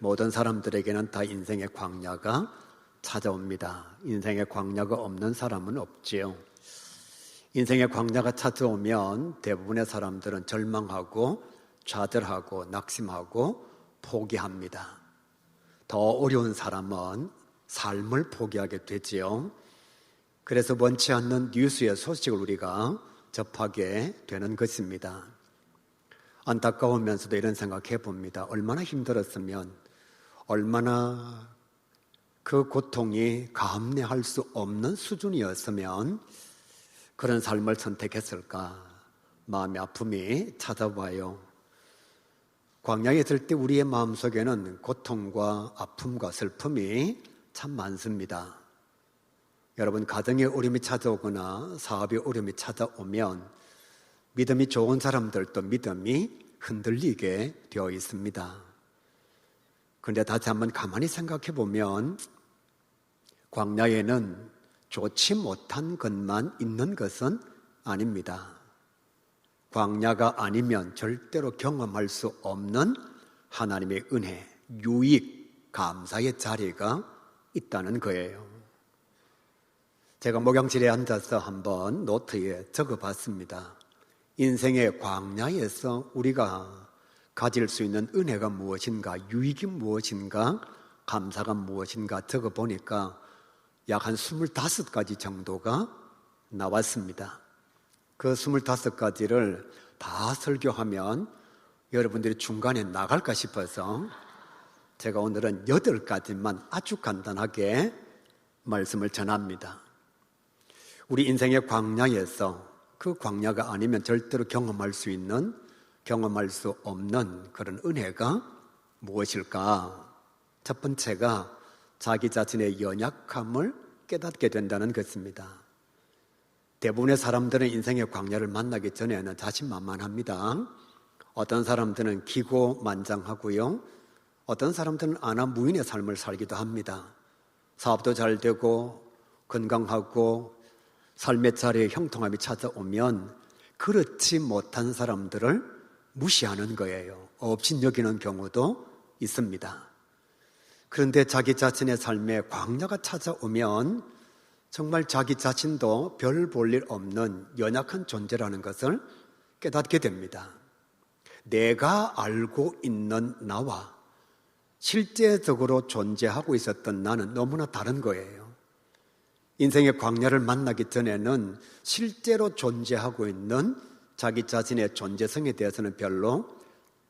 모든 사람들에게는 다 인생의 광야가 찾아옵니다. 인생의 광야가 없는 사람은 없지요. 인생의 광야가 찾아오면 대부분의 사람들은 절망하고 좌절하고 낙심하고 포기합니다. 더 어려운 사람은 삶을 포기하게 되지요. 그래서 원치 않는 뉴스의 소식을 우리가 접하게 되는 것입니다. 안타까우면서도 이런 생각해 봅니다. 얼마나 힘들었으면, 얼마나 그 고통이 감내할 수 없는 수준이었으면 그런 삶을 선택했을까? 마음의 아픔이 찾아와요. 광야에 있을 때 우리의 마음속에는 고통과 아픔과 슬픔이 참 많습니다. 여러분, 가정에 어려움이 찾아오거나 사업에 어려움이 찾아오면 믿음이 좋은 사람들도 믿음이 흔들리게 되어 있습니다. 그런데 다시 한번 가만히 생각해 보면 광야에는 좋지 못한 것만 있는 것은 아닙니다. 광야가 아니면 절대로 경험할 수 없는 하나님의 은혜, 유익, 감사의 자리가 있다는 거예요. 제가 목양실에 앉아서 한번 노트에 적어봤습니다. 인생의 광야에서 우리가 가질 수 있는 은혜가 무엇인가, 유익이 무엇인가, 감사가 무엇인가 적어보니까 약 한 25가지 정도가 나왔습니다. 그 25가지를 다 설교하면 여러분들이 중간에 나갈까 싶어서 제가 오늘은 8가지만 아주 간단하게 말씀을 전합니다. 우리 인생의 광야에서 그 광야가 아니면 절대로 경험할 수 있는, 경험할 수 없는 그런 은혜가 무엇일까? 첫 번째가 자기 자신의 연약함을 깨닫게 된다는 것입니다. 대부분의 사람들은 인생의 광야를 만나기 전에는 자신만만합니다. 어떤 사람들은 기고만장하고요. 어떤 사람들은 아나무인의 삶을 살기도 합니다. 사업도 잘 되고 건강하고 삶의 자리에 형통함이 찾아오면 그렇지 못한 사람들을 무시하는 거예요. 업신여기는 경우도 있습니다. 그런데 자기 자신의 삶에 광야가 찾아오면 정말 자기 자신도 별 볼 일 없는 연약한 존재라는 것을 깨닫게 됩니다. 내가 알고 있는 나와 실제적으로 존재하고 있었던 나는 너무나 다른 거예요. 인생의 광야를 만나기 전에는 실제로 존재하고 있는 자기 자신의 존재성에 대해서는 별로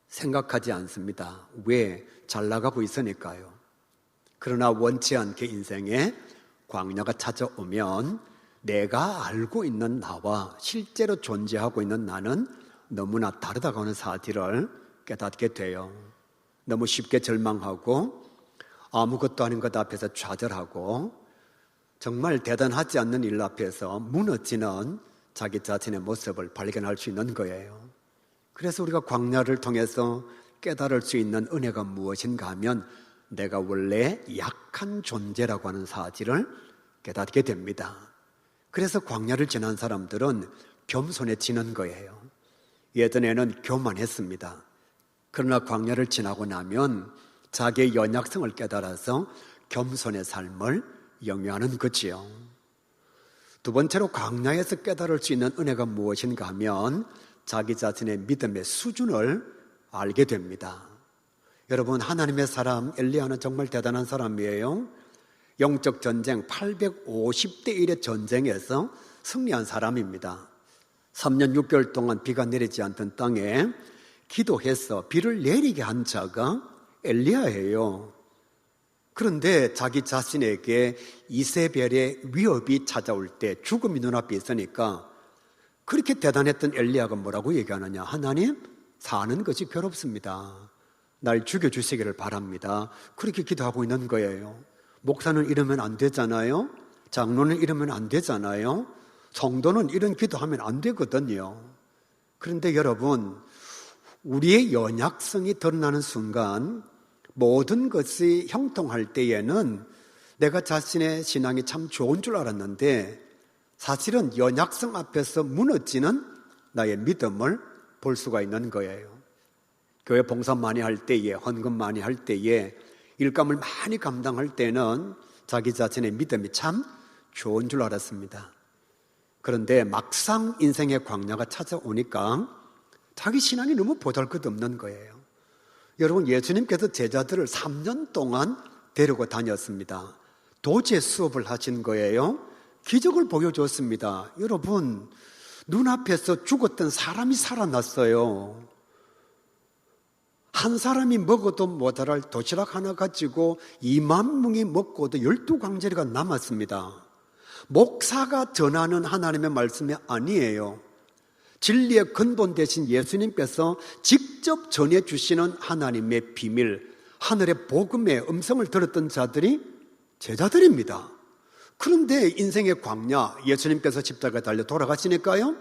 생각하지 않습니다. 왜? 잘 나가고 있으니까요. 그러나 원치 않게 인생에 광야가 찾아오면 내가 알고 있는 나와 실제로 존재하고 있는 나는 너무나 다르다고 하는 사실을 깨닫게 돼요. 너무 쉽게 절망하고 아무것도 아닌 것 앞에서 좌절하고 정말 대단하지 않는 일 앞에서 무너지는 자기 자신의 모습을 발견할 수 있는 거예요. 그래서 우리가 광야를 통해서 깨달을 수 있는 은혜가 무엇인가 하면 내가 원래 약한 존재라고 하는 사실을 깨닫게 됩니다. 그래서 광야를 지난 사람들은 겸손해지는 거예요. 예전에는 교만했습니다. 그러나 광야를 지나고 나면 자기의 연약성을 깨달아서 겸손의 삶을 영위하는 거지요. 두 번째로 광야에서 깨달을 수 있는 은혜가 무엇인가 하면 자기 자신의 믿음의 수준을 알게 됩니다. 여러분, 하나님의 사람 엘리야는 정말 대단한 사람이에요. 영적 전쟁 850대 1의 전쟁에서 승리한 사람입니다. 3년 6개월 동안 비가 내리지 않던 땅에 기도해서 비를 내리게 한 자가 엘리야예요. 그런데 자기 자신에게 이세벨의 위협이 찾아올 때 죽음이 눈앞에 있으니까 그렇게 대단했던 엘리야가 뭐라고 얘기하느냐? 하나님, 사는 것이 괴롭습니다. 날 죽여주시기를 바랍니다. 그렇게 기도하고 있는 거예요. 목사는 이러면 안 되잖아요. 장로는 이러면 안 되잖아요. 성도는 이런 기도하면 안 되거든요. 그런데 여러분, 우리의 연약성이 드러나는 순간 모든 것이 형통할 때에는 내가 자신의 신앙이 참 좋은 줄 알았는데 사실은 연약성 앞에서 무너지는 나의 믿음을 볼 수가 있는 거예요. 교회 봉사 많이 할 때에, 헌금 많이 할 때에, 일감을 많이 감당할 때는 자기 자신의 믿음이 참 좋은 줄 알았습니다. 그런데 막상 인생의 광야가 찾아오니까 자기 신앙이 너무 보잘것없는 거예요. 여러분, 예수님께서 제자들을 3년 동안 데리고 다녔습니다. 도제 수업을 하신 거예요. 기적을 보여줬습니다. 여러분, 눈앞에서 죽었던 사람이 살아났어요. 한 사람이 먹어도 모자랄 도시락 하나 가지고 2만 명이 먹고도 12광저리가 남았습니다. 목사가 전하는 하나님의 말씀이 아니에요. 진리의 근본 되신 예수님께서 직접 전해주시는 하나님의 비밀, 하늘의 복음의 음성을 들었던 자들이 제자들입니다. 그런데 인생의 광야, 예수님께서 십자가에 달려 돌아가시니까요,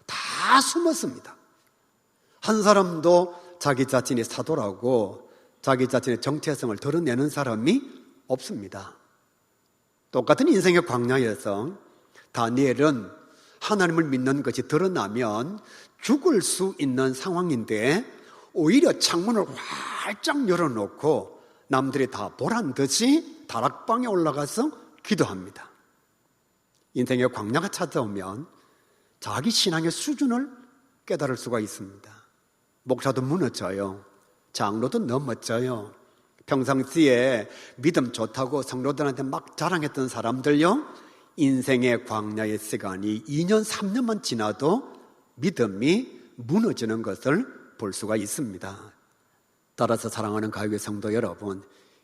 다 숨었습니다. 한 사람도 자기 자신이 사도라고 자기 자신의 정체성을 드러내는 사람이 없습니다. 똑같은 인생의 광야에서 다니엘은 하나님을 믿는 것이 드러나면 죽을 수 있는 상황인데 오히려 창문을 활짝 열어놓고 남들이 다 보란 듯이 다락방에 올라가서 기도합니다. 인생의 광야가 찾아오면 자기 신앙의 수준을 깨달을 수가 있습니다. 목사도 무너져요. 장로도 넘어져요. 평상시에 믿음 좋다고 성도들한테 막 자랑했던 사람들요, 인생의 광야의 시간이 2년, 3년만 지나도 믿음이 무너지는 것을 볼 수가 있습니다. 따라서 사랑하는 가요의 성도 여러분,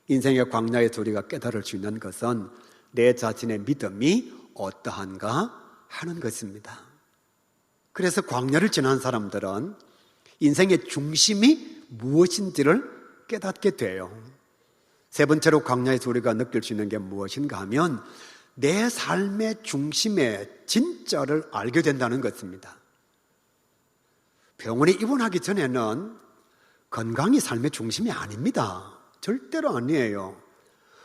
인생의 광야에서 우리가 깨달을 수 있는 것은 내 자신의 믿음이 어떠한가 하는 것입니다. 그래서 광야를 지난 사람들은 인생의 중심이 무엇인지를 깨닫게 돼요. 세 번째로 광야에서 우리가 느낄 수 있는 게 무엇인가 하면 내 삶의 중심의 진짜를 알게 된다는 것입니다. 병원에 입원하기 전에는 건강이 삶의 중심이 아닙니다. 절대로 아니에요.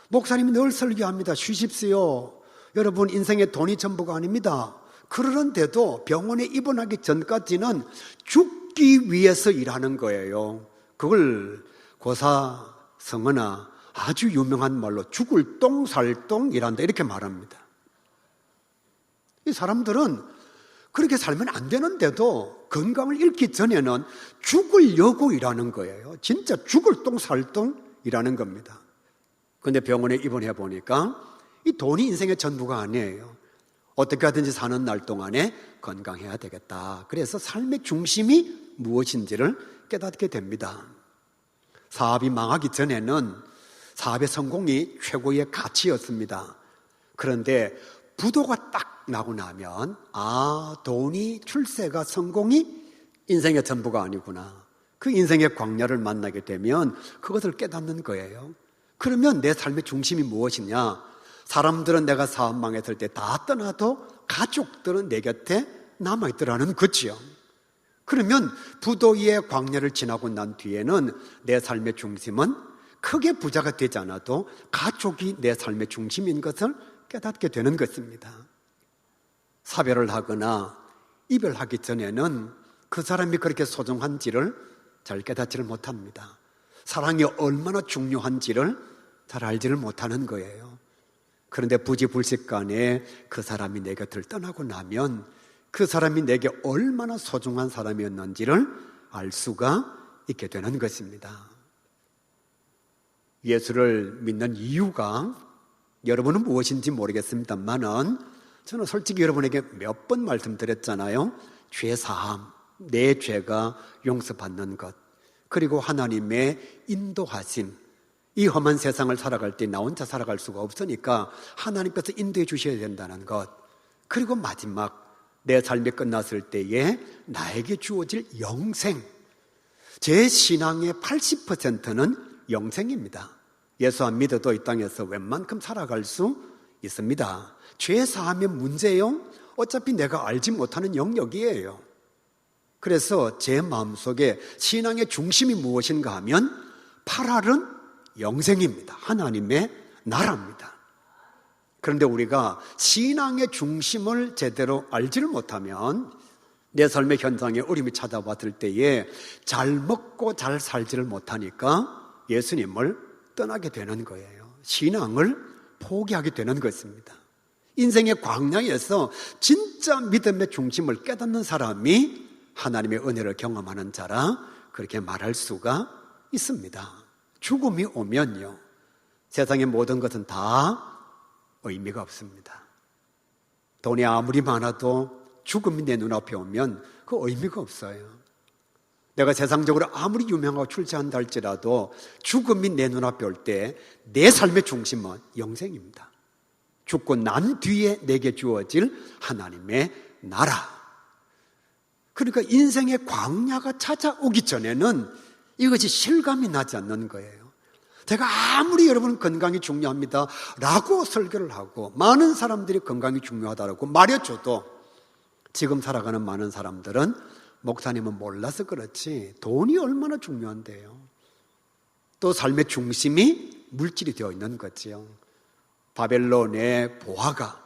목사님이 늘 설교합니다. 쉬십시오. 여러분, 인생의 돈이 전부가 아닙니다. 그러는데도 병원에 입원하기 전까지는 죽기 위해서 일하는 거예요. 그걸 고사성어나 아주 유명한 말로 죽을 똥 살 똥 일한다 이렇게 말합니다. 이 사람들은 그렇게 살면 안 되는데도 건강을 잃기 전에는 죽으려고 일하는 거예요. 진짜 죽을 똥 살 똥 일하는 겁니다. 그런데 병원에 입원해 보니까 이 돈이 인생의 전부가 아니에요. 어떻게 하든지 사는 날 동안에 건강해야 되겠다. 그래서 삶의 중심이 무엇인지를 깨닫게 됩니다. 사업이 망하기 전에는 사업의 성공이 최고의 가치였습니다. 그런데 부도가 딱 나고 나면 돈이, 출세가, 성공이 인생의 전부가 아니구나. 그 인생의 광야를 만나게 되면 그것을 깨닫는 거예요. 그러면 내 삶의 중심이 무엇이냐? 사람들은 내가 사업 망했을 때 다 떠나도 가족들은 내 곁에 남아있더라는 거지요. 그러면 부도의 광야를 지나고 난 뒤에는 내 삶의 중심은 크게 부자가 되지 않아도 가족이 내 삶의 중심인 것을 깨닫게 되는 것입니다. 사별을 하거나 이별하기 전에는 그 사람이 그렇게 소중한지를 잘 깨닫지를 못합니다. 사랑이 얼마나 중요한지를 잘 알지를 못하는 거예요. 그런데 부지불식간에 그 사람이 내 곁을 떠나고 나면 그 사람이 내게 얼마나 소중한 사람이었는지를 알 수가 있게 되는 것입니다. 예수를 믿는 이유가 여러분은 무엇인지 모르겠습니다만은 저는 솔직히 여러분에게 몇 번 말씀드렸잖아요. 죄사함, 내 죄가 용서받는 것, 그리고 하나님의 인도하심. 이 험한 세상을 살아갈 때 나 혼자 살아갈 수가 없으니까 하나님께서 인도해 주셔야 된다는 것, 그리고 마지막 내 삶이 끝났을 때에 나에게 주어질 영생. 제 신앙의 80%는 영생입니다. 예수 안 믿어도 이 땅에서 웬만큼 살아갈 수 있습니다. 죄사함의 문제요, 어차피 내가 알지 못하는 영역이에요. 그래서 제 마음속에 신앙의 중심이 무엇인가 하면 8알은 영생입니다. 하나님의 나라입니다. 그런데 우리가 신앙의 중심을 제대로 알지를 못하면 내 삶의 현장에 어려움이 찾아왔을 때에 잘 먹고 잘 살지를 못하니까 예수님을 떠나게 되는 거예요. 신앙을 포기하게 되는 것입니다. 인생의 광야에서 진짜 믿음의 중심을 깨닫는 사람이 하나님의 은혜를 경험하는 자라 그렇게 말할 수가 있습니다. 죽음이 오면요, 세상의 모든 것은 다 의미가 없습니다. 돈이 아무리 많아도 죽음이 내 눈앞에 오면 그 의미가 없어요. 내가 세상적으로 아무리 유명하고 출세한다 할지라도 죽음이 내 눈앞에 올 때 내 삶의 중심은 영생입니다. 죽고 난 뒤에 내게 주어질 하나님의 나라. 그러니까 인생의 광야가 찾아오기 전에는 이것이 실감이 나지 않는 거예요. 제가 아무리 여러분 건강이 중요합니다 라고 설교를 하고 많은 사람들이 건강이 중요하다고 말해줘도 지금 살아가는 많은 사람들은 목사님은 몰라서 그렇지 돈이 얼마나 중요한데요. 또 삶의 중심이 물질이 되어 있는 거지요. 바벨론의 보화가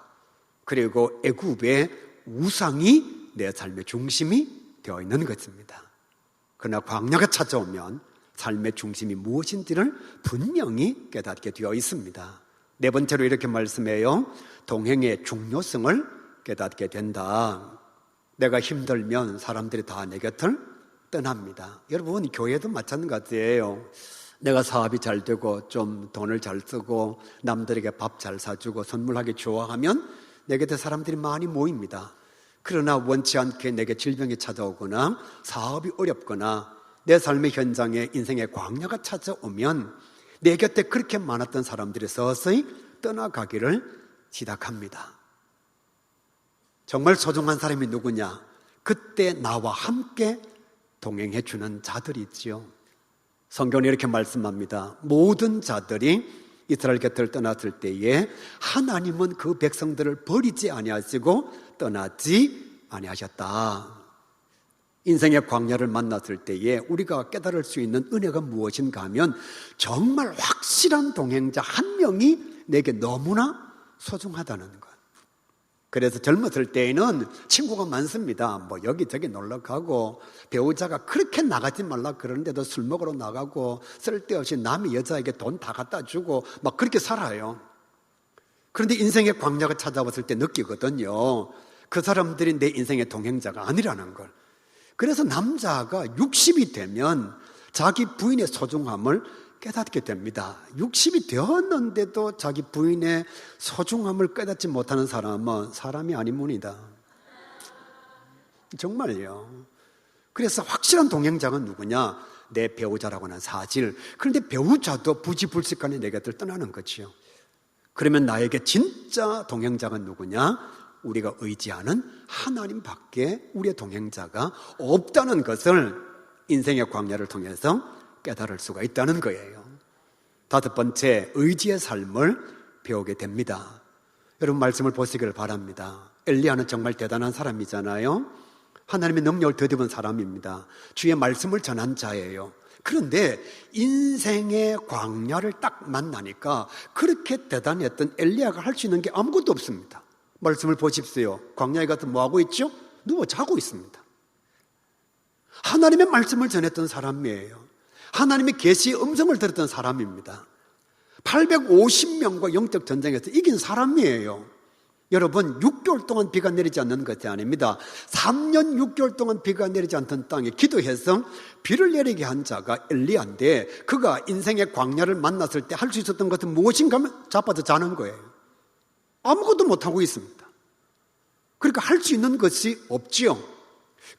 그리고 애굽의 우상이 내 삶의 중심이 되어 있는 것입니다. 그러나 광야가 찾아오면 삶의 중심이 무엇인지를 분명히 깨닫게 되어 있습니다. 네 번째로 이렇게 말씀해요. 동행의 중요성을 깨닫게 된다. 내가 힘들면 사람들이 다 내 곁을 떠납니다. 여러분, 교회도 마찬가지예요. 내가 사업이 잘 되고 좀 돈을 잘 쓰고 남들에게 밥 잘 사주고 선물하기 좋아하면 내 곁에 사람들이 많이 모입니다. 그러나 원치 않게 내게 질병이 찾아오거나 사업이 어렵거나 내 삶의 현장에 인생의 광야가 찾아오면 내 곁에 그렇게 많았던 사람들이 서서히 떠나가기를 시작합니다. 정말 소중한 사람이 누구냐? 그때 나와 함께 동행해 주는 자들이 있지요. 성경은 이렇게 말씀합니다. 모든 자들이 이스라엘 곁을 떠났을 때에 하나님은 그 백성들을 버리지 아니하시고 떠나지 아니하셨다. 인생의 광야를 만났을 때에 우리가 깨달을 수 있는 은혜가 무엇인가 하면 정말 확실한 동행자 한 명이 내게 너무나 소중하다는 것. 그래서 젊었을 때에는 친구가 많습니다. 뭐 여기저기 놀러 가고 배우자가 그렇게 나가지 말라 그러는데도 술 먹으러 나가고 쓸데없이 남의 여자에게 돈 다 갖다 주고 막 그렇게 살아요. 그런데 인생의 광야가 찾아왔을 때 느끼거든요. 그 사람들이 내 인생의 동행자가 아니라는 걸. 그래서 남자가 60이 되면 자기 부인의 소중함을 깨닫게 됩니다. 60이 되었는데도 자기 부인의 소중함을 깨닫지 못하는 사람은 사람이 아니문이다. 정말요. 그래서 확실한 동행자가 누구냐? 내 배우자라고 하는 사실. 그런데 배우자도 부지불식간에 내 곁을 떠나는 거지요. 그러면 나에게 진짜 동행자가 누구냐? 우리가 의지하는 하나님밖에 우리의 동행자가 없다는 것을 인생의 광야를 통해서 깨달을 수가 있다는 거예요. 다섯 번째, 의지의 삶을 배우게 됩니다. 여러분 말씀을 보시기를 바랍니다. 엘리야는 정말 대단한 사람이잖아요. 하나님의 능력을 더듬은 사람입니다. 주의 말씀을 전한 자예요. 그런데 인생의 광야를 딱 만나니까 그렇게 대단했던 엘리야가 할 수 있는 게 아무것도 없습니다. 말씀을 보십시오. 광야에 가서 뭐하고 있죠? 누워 자고 있습니다. 하나님의 말씀을 전했던 사람이에요. 하나님의 계시의 음성을 들었던 사람입니다. 850명과 영적 전쟁에서 이긴 사람이에요. 여러분, 6개월 동안 비가 내리지 않는 것이 아닙니다. 3년 6개월 동안 비가 내리지 않던 땅에 기도해서 비를 내리게 한 자가 엘리야인데 그가 인생의 광야를 만났을 때 할 수 있었던 것은 무엇인가 하면 자빠져 자는 거예요. 아무것도 못하고 있습니다. 그러니까 할 수 있는 것이 없지요.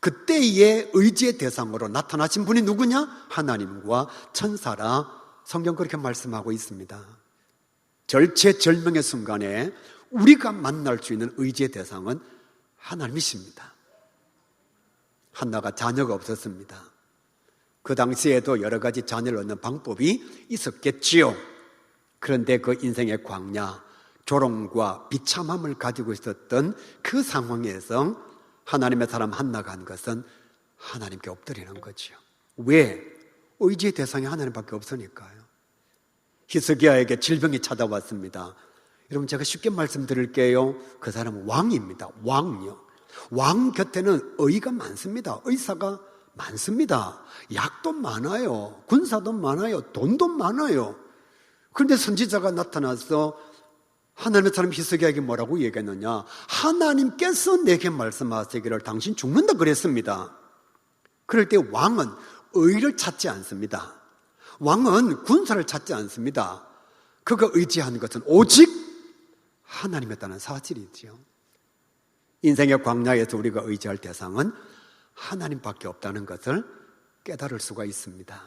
그때의 의지의 대상으로 나타나신 분이 누구냐? 하나님과 천사라 성경 그렇게 말씀하고 있습니다. 절체절명의 순간에 우리가 만날 수 있는 의지의 대상은 하나님이십니다. 한나가 자녀가 없었습니다. 그 당시에도 여러 가지 자녀를 얻는 방법이 있었겠지요. 그런데 그 인생의 광야, 조롱과 비참함을 가지고 있었던 그 상황에서 하나님의 사람 한나가 한 것은 하나님께 엎드리는 거죠. 왜? 의지의 대상이 하나님밖에 없으니까요. 히스기야에게 질병이 찾아왔습니다. 여러분 제가 쉽게 말씀드릴게요. 그 사람은 왕입니다. 왕이요. 왕 곁에는 의가 많습니다. 의사가 많습니다. 약도 많아요. 군사도 많아요. 돈도 많아요. 그런데 선지자가 나타나서 하나님의 사람 히스기야에게 뭐라고 얘기했느냐? 하나님께서 내게 말씀하시기를 당신 죽는다 그랬습니다. 그럴 때 왕은 의를 찾지 않습니다. 왕은 군사를 찾지 않습니다. 그가 의지하는 것은 오직 하나님이었다는 사실이지요. 인생의 광야에서 우리가 의지할 대상은 하나님밖에 없다는 것을 깨달을 수가 있습니다.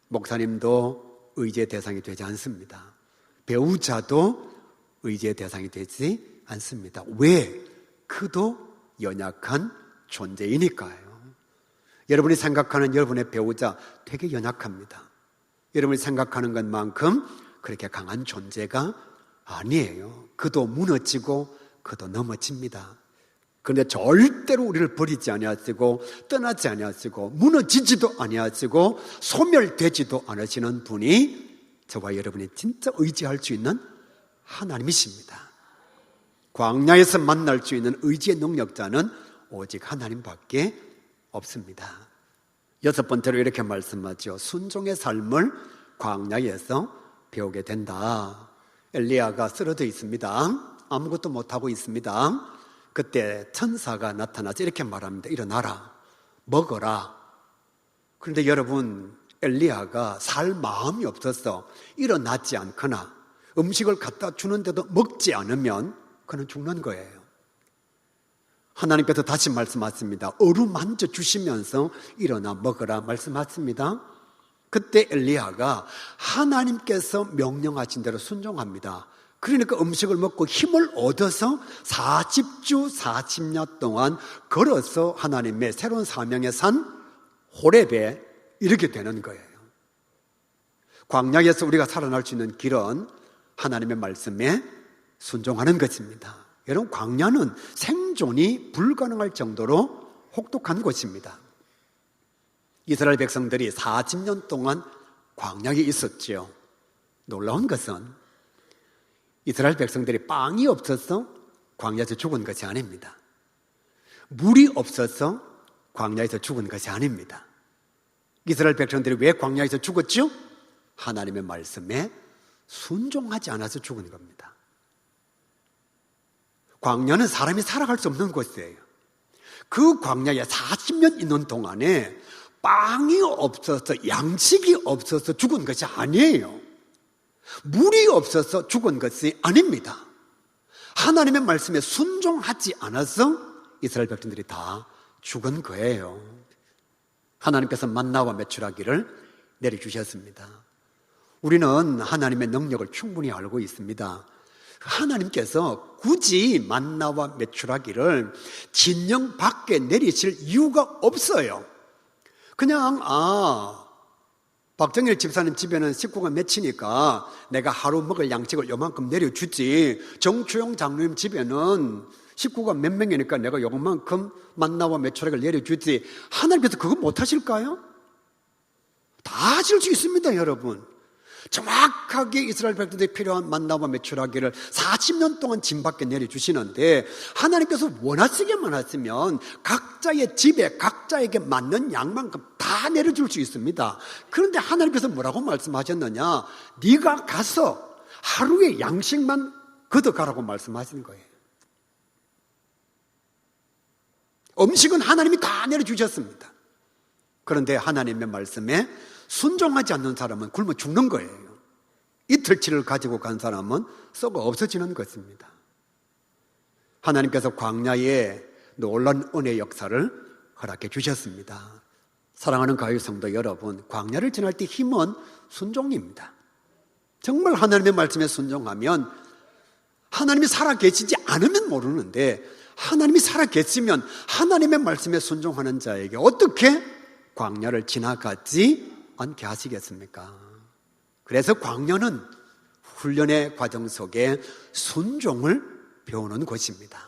목사님도 의지의 대상이 되지 않습니다. 배우자도 의지의 대상이 되지 않습니다. 왜? 그도 연약한 존재이니까요. 여러분이 생각하는 여러분의 배우자 되게 연약합니다. 여러분이 생각하는 것만큼 그렇게 강한 존재가 아니에요. 그도 무너지고 그도 넘어집니다. 그런데 절대로 우리를 버리지 아니하시고 떠나지 아니하시고 무너지지도 아니하시고 소멸되지도 않으시는 분이 저와 여러분이 진짜 의지할 수 있는 하나님이십니다. 광야에서 만날 수 있는 의지의 능력자는 오직 하나님밖에 없습니다. 여섯 번째로 이렇게 말씀하죠. 순종의 삶을 광야에서 배우게 된다. 엘리야가 쓰러져 있습니다. 아무것도 못하고 있습니다. 그때 천사가 나타나서 이렇게 말합니다. 일어나라, 먹어라. 그런데 여러분, 엘리야가 살 마음이 없어서 일어나지 않거나 음식을 갖다 주는데도 먹지 않으면 그는 죽는 거예요. 하나님께서 다시 말씀하십니다. 어루만져 주시면서 일어나 먹으라 말씀하십니다. 그때 엘리야가 하나님께서 명령하신 대로 순종합니다. 그러니까 음식을 먹고 힘을 얻어서 40주 40년 동안 걸어서 하나님의 새로운 사명의 산 호렙에 이르게 되는 거예요. 광야에서 우리가 살아날 수 있는 길은 하나님의 말씀에 순종하는 것입니다. 여러분, 광야는 생존이 불가능할 정도로 혹독한 곳입니다. 이스라엘 백성들이 40년 동안 광야에 있었지요. 놀라운 것은 이스라엘 백성들이 빵이 없어서 광야에서 죽은 것이 아닙니다. 물이 없어서 광야에서 죽은 것이 아닙니다. 이스라엘 백성들이 왜 광야에서 죽었죠? 하나님의 말씀에 순종하지 않아서 죽은 겁니다. 광야는 사람이 살아갈 수 없는 곳이에요. 그 광야에 40년 있는 동안에 빵이 없어서 양식이 없어서 죽은 것이 아니에요. 물이 없어서 죽은 것이 아닙니다. 하나님의 말씀에 순종하지 않아서 이스라엘 백성들이 다 죽은 거예요. 하나님께서 만나와 메추라기를 내려주셨습니다. 우리는 하나님의 능력을 충분히 알고 있습니다. 하나님께서 굳이 만나와 메추라기를 진영 밖에 내리실 이유가 없어요. 그냥 박정일 집사님 집에는 식구가 몇이니까 내가 하루 먹을 양식을 요만큼 내려주지, 정추용 장로님 집에는 식구가 몇 명이니까 내가 요만큼 만나와 메추라기를 내려주지, 하나님께서 그거 못하실까요? 다 하실 수 있습니다. 여러분, 정확하게 이스라엘 백성들이 필요한 만나와 메추라기를 40년 동안 짐 밖에 내려주시는데, 하나님께서 원하시게만 하시면 각자의 집에 각자에게 맞는 양만큼 다 내려줄 수 있습니다. 그런데 하나님께서 뭐라고 말씀하셨느냐? 네가 가서 하루의 양식만 걷어가라고 말씀하시는 거예요. 음식은 하나님이 다 내려주셨습니다. 그런데 하나님의 말씀에 순종하지 않는 사람은 굶어 죽는 거예요. 이틀치를 가지고 간 사람은 썩어 없어지는 것입니다. 하나님께서 광야에 놀라운 은혜의 역사를 허락해 주셨습니다. 사랑하는 가요 성도 여러분, 광야를 지날 때 힘은 순종입니다. 정말 하나님의 말씀에 순종하면, 하나님이 살아계시지 않으면 모르는데 하나님이 살아계시면 하나님의 말씀에 순종하는 자에게 어떻게 광야를 지나가지 않게 하시겠습니까? 그래서 광야는 훈련의 과정 속에 순종을 배우는 곳입니다.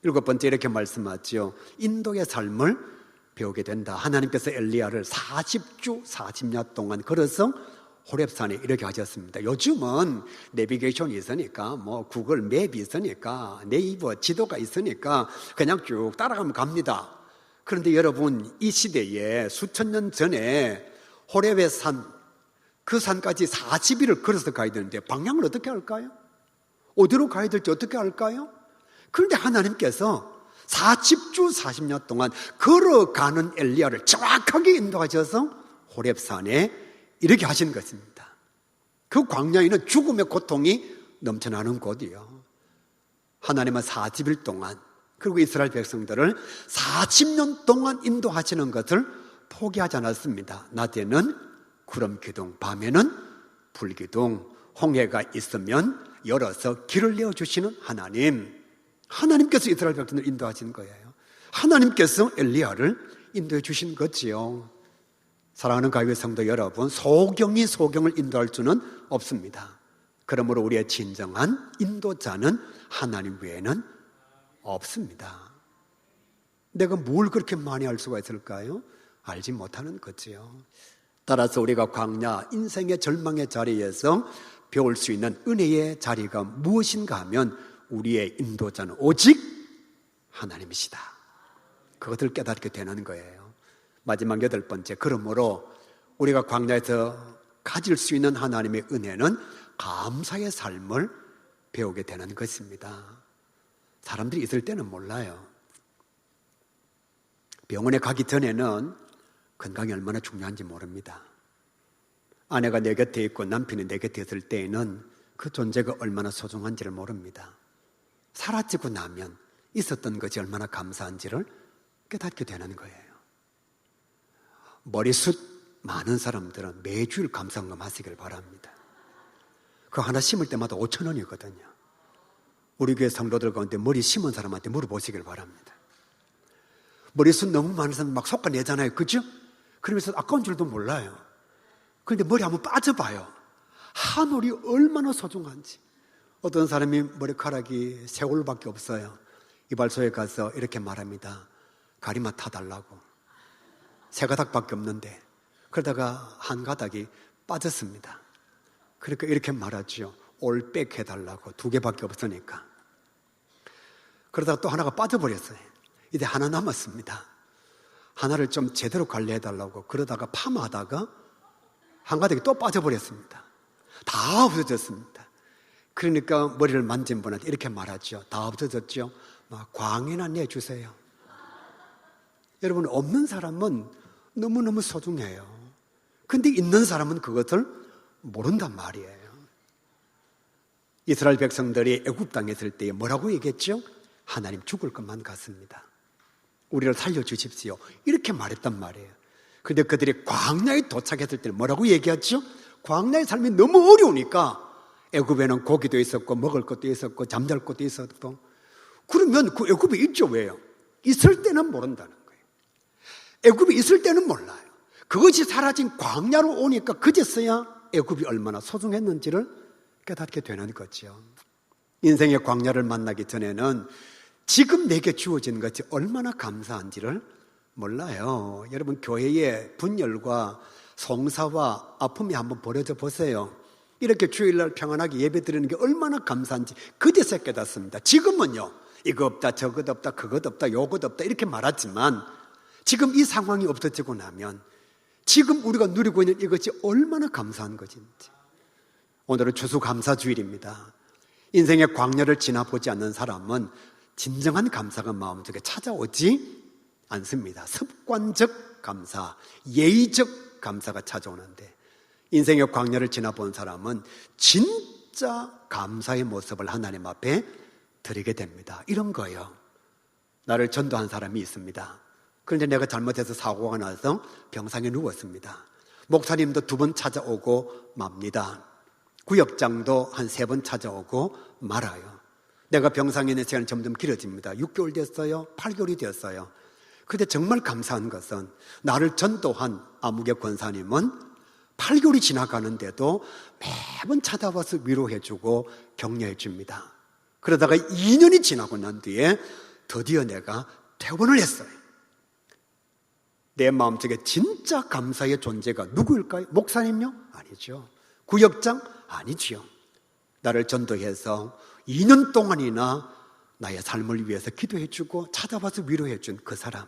일곱 번째 이렇게 말씀하죠. 인도의 삶을 배우게 된다. 하나님께서 엘리야를 40주 40년 동안 걸어서 호렙산에 이렇게 하셨습니다. 요즘은 내비게이션이 있으니까 구글 맵이 있으니까 네이버 지도가 있으니까 그냥 쭉 따라가면 갑니다. 그런데 여러분, 이 시대에 수천 년 전에 호렙의 산, 그 산까지 40일을 걸어서 가야 되는데 방향을 어떻게 할까요? 어디로 가야 될지 어떻게 할까요? 그런데 하나님께서 40주 40년 동안 걸어가는 엘리야를 정확하게 인도하셔서 호렙산에 이렇게 하신 것입니다. 그 광야에는 죽음의 고통이 넘쳐나는 곳이요. 하나님은 40일 동안, 그리고 이스라엘 백성들을 40년 동안 인도하시는 것을 포기하지 않았습니다. 낮에는 구름 기둥, 밤에는 불 기둥, 홍해가 있으면 열어서 길을 내어주시는 하나님. 하나님께서 이스라엘 백성들을 인도하신 거예요. 하나님께서 엘리야를 인도해 주신 거지요. 사랑하는 가요의 성도 여러분, 소경이 소경을 인도할 수는 없습니다. 그러므로 우리의 진정한 인도자는 하나님 외에는 없습니다. 내가 뭘 그렇게 많이 알 수가 있을까요? 알지 못하는 거지요. 따라서 우리가 광야, 인생의 절망의 자리에서 배울 수 있는 은혜의 자리가 무엇인가 하면 우리의 인도자는 오직 하나님이시다. 그것을 깨닫게 되는 거예요. 마지막 8번째, 그러므로 우리가 광야에서 가질 수 있는 하나님의 은혜는 감사의 삶을 배우게 되는 것입니다. 사람들이 있을 때는 몰라요. 병원에 가기 전에는 건강이 얼마나 중요한지 모릅니다. 아내가 내 곁에 있고 남편이 내 곁에 있을 때에는 그 존재가 얼마나 소중한지를 모릅니다. 사라지고 나면 있었던 것이 얼마나 감사한지를 깨닫게 되는 거예요. 머리숱 많은 사람들은 매주일 감사헌금 하시길 바랍니다. 그거 하나 심을 때마다 5,000원이거든요. 우리 교회 성도들 가운데 머리 심은 사람한테 물어보시길 바랍니다. 머리숱 너무 많은 사람 막 솎아내잖아요. 그죠? 그러면서 아까운 줄도 몰라요. 그런데 머리 한번 빠져봐요. 한 올이 얼마나 소중한지. 어떤 사람이 머리카락이 세 올밖에 없어요. 이발소에 가서 이렇게 말합니다. 가리마 타달라고. 세 가닥밖에 없는데, 그러다가 한 가닥이 빠졌습니다. 그러니까 이렇게 말하죠. 올백 해달라고. 2개밖에 없으니까. 그러다가 또 하나가 빠져버렸어요. 이제 하나 남았습니다. 하나를 좀 제대로 관리해달라고. 그러다가 파마하다가 한 가닥이 또 빠져버렸습니다. 다 없어졌습니다. 그러니까 머리를 만진 분한테 이렇게 말하죠. 다 없어졌죠? 광이나 내주세요. 여러분, 없는 사람은 너무너무 소중해요. 근데 있는 사람은 그것을 모른단 말이에요. 이스라엘 백성들이 애굽 땅에 있을 때 뭐라고 얘기했죠? 하나님 죽을 것만 같습니다. 우리를 살려주십시오. 이렇게 말했단 말이에요. 근데 그들이 광야에 도착했을 때 뭐라고 얘기했죠? 광야의 삶이 너무 어려우니까 애굽에는 고기도 있었고 먹을 것도 있었고 잠잘 것도 있었고. 그러면 그 애굽에 있죠. 왜요? 있을 때는 모른다는 거예요. 애굽에 있을 때는 몰라요. 그것이 사라진 광야로 오니까 그제서야 애굽이 얼마나 소중했는지를 깨닫게 되는 거죠. 인생의 광야를 만나기 전에는 지금 내게 주어진 것이 얼마나 감사한지를 몰라요. 여러분, 교회의 분열과 송사와 아픔이 한번 벌어져 보세요. 이렇게 주일날 평안하게 예배드리는 게 얼마나 감사한지 그제서 깨닫습니다. 지금은요, 이거 없다, 저것 없다, 그것 없다, 요것 없다 이렇게 말하지만 지금 이 상황이 없어지고 나면 지금 우리가 누리고 있는 이것이 얼마나 감사한 것인지. 오늘은 추수감사주일입니다. 인생의 광야를 지나보지 않는 사람은 진정한 감사가 마음속에 찾아오지 않습니다. 습관적 감사, 예의적 감사가 찾아오는데 인생의 광야를 지나본 사람은 진짜 감사의 모습을 하나님 앞에 드리게 됩니다. 이런 거예요. 나를 전도한 사람이 있습니다. 그런데 내가 잘못해서 사고가 나서 병상에 누웠습니다. 목사님도 2번 찾아오고 맙니다. 구역장도 한 3번 찾아오고 말아요. 내가 병상에 있는 시간이 점점 길어집니다. 6개월 됐어요. 8개월이 됐어요. 그런데 정말 감사한 것은 나를 전도한 아무개 권사님은 8개월이 지나가는데도 매번 찾아와서 위로해주고 격려해줍니다. 그러다가 2년이 지나고 난 뒤에 드디어 내가 퇴원을 했어요. 내 마음속에 진짜 감사의 존재가 누구일까요? 목사님요? 아니죠. 구역장? 아니지요. 나를 전도해서 2년 동안이나 나의 삶을 위해서 기도해주고 찾아와서 위로해준 그 사람.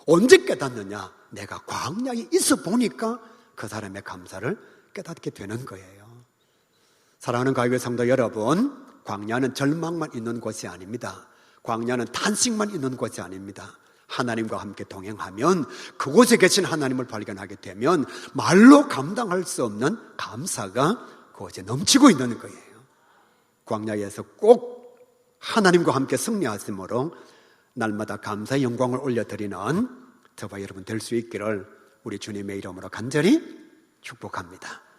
언제 깨닫느냐? 내가 광야에 있어 보니까 그 사람의 감사를 깨닫게 되는 거예요. 사랑하는 가요교회 성도 여러분, 광야는 절망만 있는 곳이 아닙니다. 광야는 탄식만 있는 곳이 아닙니다. 하나님과 함께 동행하면, 그곳에 계신 하나님을 발견하게 되면 말로 감당할 수 없는 감사가 그곳에 넘치고 있는 거예요. 광야에서 꼭 하나님과 함께 승리하심으로 날마다 감사의 영광을 올려드리는 저와 여러분 될 수 있기를 우리 주님의 이름으로 간절히 축복합니다.